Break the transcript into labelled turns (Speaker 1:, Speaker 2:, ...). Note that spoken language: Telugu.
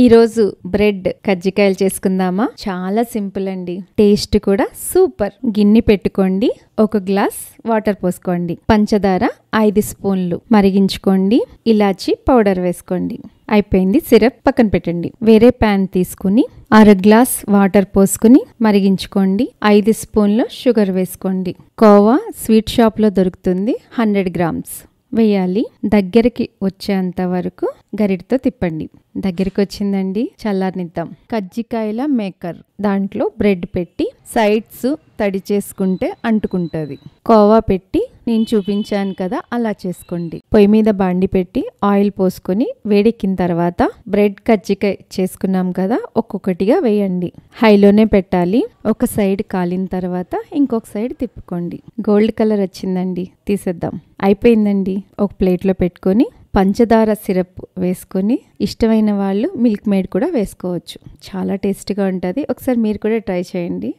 Speaker 1: ఈరోజు బ్రెడ్ కజ్జికాయలు చేసుకుందామా? చాలా సింపుల్ అండి, టేస్ట్ కూడా సూపర్. గిన్నె పెట్టుకోండి, ఒక గ్లాస్ వాటర్ పోసుకోండి, పంచదార 5 స్పూన్లు మరిగించుకోండి, ఇలాచి పౌడర్ వేసుకోండి. అయిపోయింది. సిరప్ పక్కన పెట్టండి. వేరే ప్యాన్ తీసుకుని 1/2 గ్లాస్ వాటర్ పోసుకుని మరిగించుకోండి. 5 స్పూన్లు షుగర్ వేసుకోండి. కోవా స్వీట్ షాప్ లో దొరుకుతుంది, 100 గ్రామ్స్ వేయాలి. దగ్గరికి వచ్చేంత వరకు గరిటతో తిప్పండి. దగ్గరికి వచ్చిందండి, చల్లారనిద్దాం. కజ్జికాయల మేకర్, దాంట్లో బ్రెడ్ పెట్టి సైడ్స్ తడి చేసుకుంటే అంటుకుంటుంది. కోవా పెట్టి నేను చూపించాను కదా, అలా చేసుకోండి. పొయ్యి మీద బాండి పెట్టి ఆయిల్ పోసుకొని వేడెక్కిన తర్వాత బ్రెడ్ కజ్జికాయ చేసుకున్నాం కదా, ఒక్కొక్కటిగా వేయండి. హైలోనే పెట్టాలి. ఒక సైడ్ కాలిన తర్వాత ఇంకొక సైడ్ తిప్పుకోండి. గోల్డ్ కలర్ వచ్చిందండి, తీసేద్దాం. అయిపోయిందండి. ఒక ప్లేట్లో పెట్టుకొని పంచదార సిరప్ వేసుకొని, ఇష్టమైన వాళ్ళు మిల్క్ మేడ్ కూడా వేసుకోవచ్చు. చాలా టేస్టీగా ఉంటుంది. ఒకసారి మీరు కూడా ట్రై చేయండి.